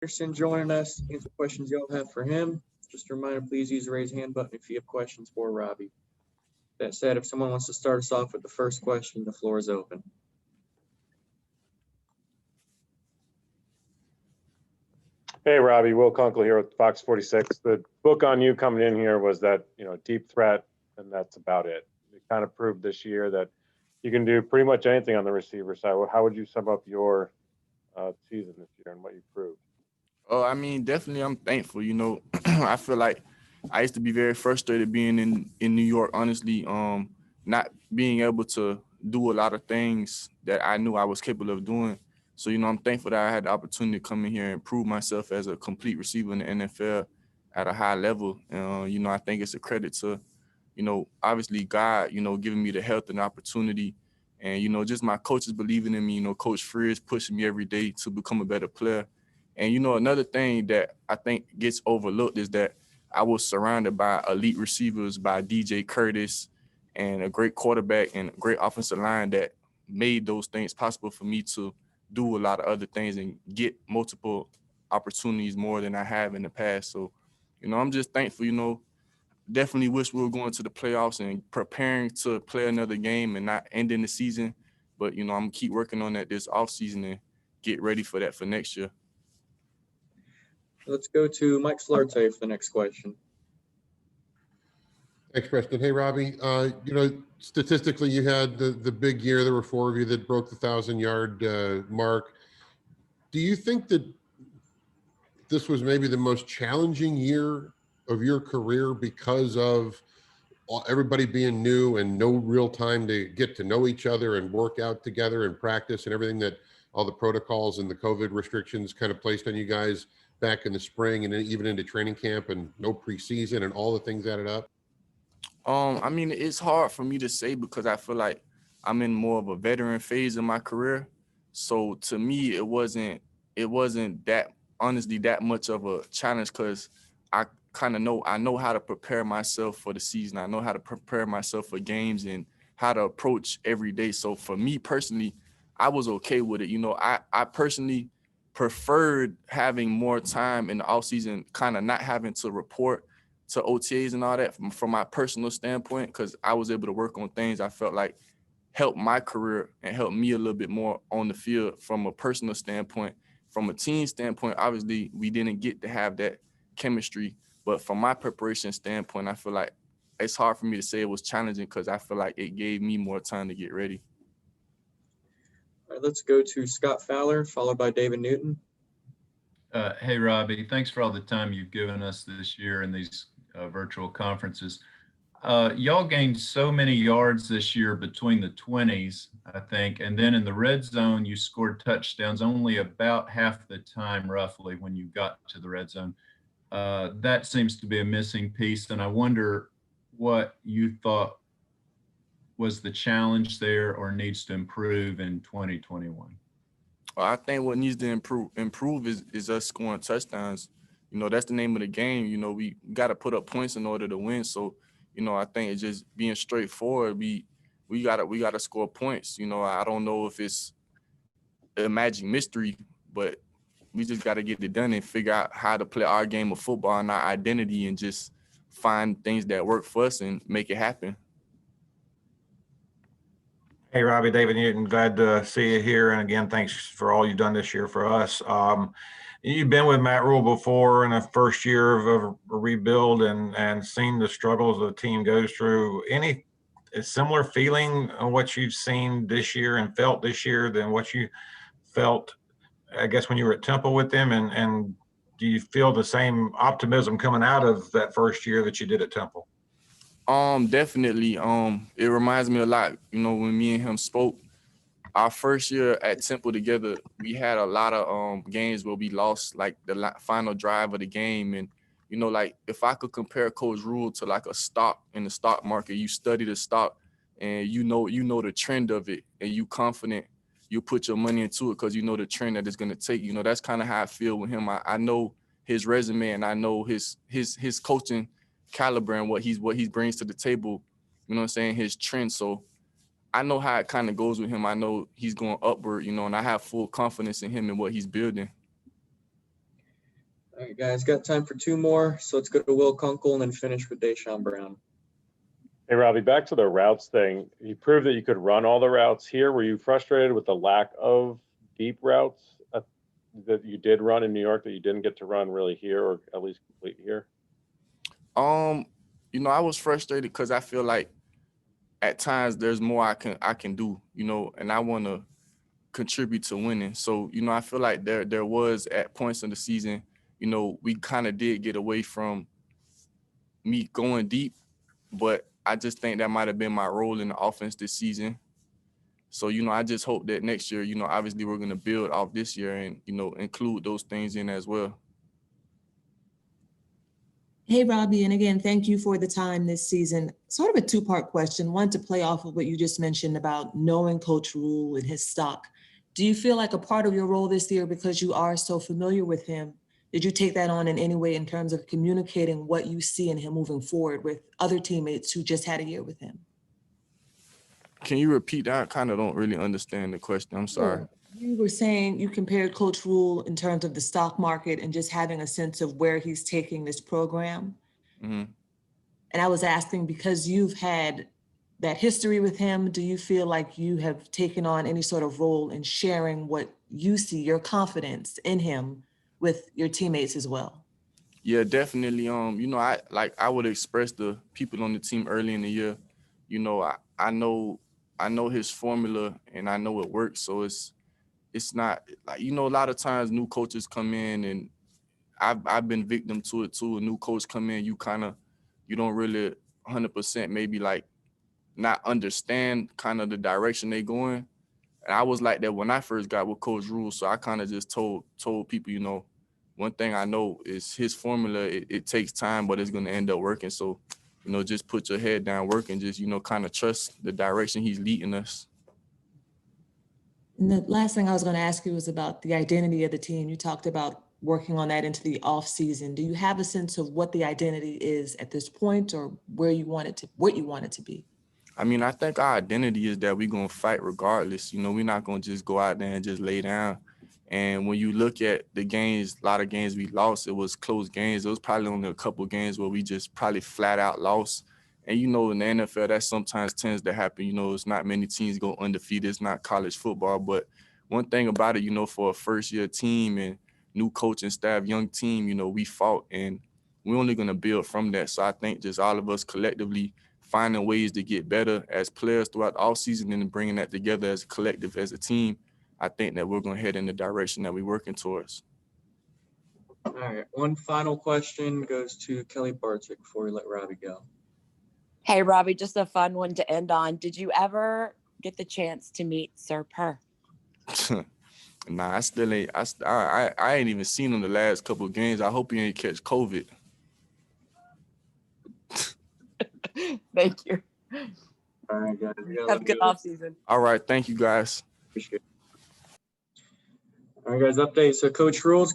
Anderson joining us. Answer questions y'all have for him. Just a reminder, please use the raise hand button if you have questions for Robby. That said, if someone wants to start us off with the first question, the floor is open. Hey, Robby, Will Kunkel here with Fox 46. The book on you coming in here was that, deep threat, and that's about it. It kind of proved this year that you can do pretty much anything on the receiver side. How would you sum up your season this year and what you proved? I mean, definitely I'm thankful. I feel like I used to be very frustrated being in New York, honestly, not being able to do a lot of things that I knew I was capable of doing. So, I'm thankful that I had the opportunity to come in here and prove myself as a complete receiver in the NFL at a high level. I think it's a credit to, obviously God, giving me the health and opportunity. And, just my coaches believing in me, Coach Frears pushing me every day to become a better player. And, another thing that I think gets overlooked is that I was surrounded by elite receivers, by DJ Curtis, and a great quarterback and a great offensive line that made those things possible for me to do a lot of other things and get multiple opportunities more than I have in the past. So, I'm just thankful, definitely wish we were going to the playoffs and preparing to play another game and not ending the season. But, I'm going to keep working on that this offseason and get ready for that for next year. Let's go to Mike Slarte for the next question. Thanks, Preston. Hey, Robby. Statistically, you had the big year. There were 4 of you that broke the 1,000-yard mark. Do you think that this was maybe the most challenging year of your career because of everybody being new and no real time to get to know each other and work out together and practice and everything that all the protocols and the COVID restrictions kind of placed on you guys back in the spring and then even into training camp and no preseason and all the things added up? I mean, it's hard for me to say because I feel like I'm in more of a veteran phase of my career. So to me, it wasn't that honestly that much of a challenge because I know how to prepare myself for the season. I know how to prepare myself for games and how to approach every day. So for me personally, I was okay with it. I personally preferred having more time in the offseason, kind of not having to report to OTAs and all that from my personal standpoint, because I was able to work on things I felt like helped my career and helped me a little bit more on the field from a personal standpoint. From a team standpoint, obviously, we didn't get to have that chemistry. But from my preparation standpoint, I feel like it's hard for me to say it was challenging because I feel like it gave me more time to get ready. All right, let's go to Scott Fowler, followed by David Newton. Hey, Robby, thanks for all the time you've given us this year in these virtual conferences. Y'all gained so many yards this year between the 20s, I think, and then in the red zone, you scored touchdowns only about half the time, roughly, when you got to the red zone. That seems to be a missing piece, and I wonder what you thought was the challenge there or needs to improve in 2021. Well, I think what needs to improve is us scoring touchdowns. That's the name of the game. We got to put up points in order to win. So, I think it's just being straightforward. We gotta score points. I don't know if it's a magic mystery, but we just got to get it done and figure out how to play our game of football and our identity and just find things that work for us and make it happen. Hey, Robby, David Newton, glad to see you here. And again, thanks for all you've done this year for us. You've been with Matt Rule before in the first year of a rebuild and seen the struggles the team goes through. Any similar feeling on what you've seen this year and felt this year than what you felt, I guess, when you were at Temple with them? And do you feel the same optimism coming out of that first year that you did at Temple? Definitely. It reminds me a lot, when me and him spoke our first year at Temple together, we had a lot of games where we lost like the final drive of the game. And, like if I could compare Coach Rule to like a stock in the stock market, you study the stock and you know the trend of it and you confident you put your money into it because you know the trend that it's going to take. That's kind of how I feel with him. I know his resume and I know his coaching caliber and what he brings to the table, his trend. So I know how it kind of goes with him. I know he's going upward, and I have full confidence in him and what he's building. All right, guys, got time for two more. So let's go to Will Kunkel and then finish with Deshaun Brown. Hey, Robbie, back to the routes thing. You proved that you could run all the routes here. Were you frustrated with the lack of deep routes that you did run in New York that you didn't get to run really here, or at least complete here? You know, I was frustrated because I feel like at times there's more I can do, you know, and I want to contribute to winning. So, you know, I feel like there was at points in the season, you know, we kind of did get away from me going deep, but I just think that might have been my role in the offense this season. So, you know, I just hope that next year, you know, obviously we're going to build off this year and, you know, include those things in as well. Hey, Robby, and again, thank you for the time this season. Sort of a two-part question. One, to play off of what you just mentioned about knowing Coach Rule and his stock. Do you feel like a part of your role this year, because you are so familiar with him, did you take that on in any way in terms of communicating what you see in him moving forward with other teammates who just had a year with him? Can you repeat that? I kind of don't really understand the question. I'm sorry. Sure. You were saying you compared Coach Rule in terms of the stock market and just having a sense of where he's taking this program. Mm-hmm. And I was asking, because you've had that history with him, do you feel like you have taken on any sort of role in sharing what you see, your confidence in him, with your teammates as well? Yeah, definitely. You know, I would express the people on the team early in the year. You know, I know his formula and I know it works. So it's not like, you know, a lot of times new coaches come in, and I've been victim to it too. A new coach come in, you don't really 100% maybe like not understand kind of the direction they going. And I was like that when I first got with Coach Rule. So I kind of just told people, you know, one thing I know is his formula, it takes time, but it's going to end up working. So, you know, just put your head down, work, and just, you know, kind of trust the direction he's leading us. And the last thing I was going to ask you was about the identity of the team. You talked about working on that into the off season. Do you have a sense of what the identity is at this point, or where you want it to, what you want it to be? I mean, I think our identity is that we're going to fight regardless. You know, we're not going to just go out there and just lay down. And when you look at the games, a lot of games we lost, it was close games. It was probably only a couple of games where we just probably flat out lost. And, you know, in the NFL, that sometimes tends to happen. You know, it's not many teams go undefeated. It's not college football. But one thing about it, you know, for a first-year team and new coaching staff, young team, you know, we fought, and we're only going to build from that. So I think just all of us collectively finding ways to get better as players throughout the offseason and bringing that together as a collective, as a team, I think that we're going to head in the direction that we're working towards. All right, one final question goes to Kelly Barczyk before we let Robby go. Hey, Robby, just a fun one to end on. Did you ever get the chance to meet Sir Purr? Nah, I still ain't. I ain't even seen him the last couple of games. I hope he ain't catch COVID. Thank you. All right, guys. Have a good offseason. All right, thank you, guys. Appreciate it. All right, guys, update. So Coach Rule's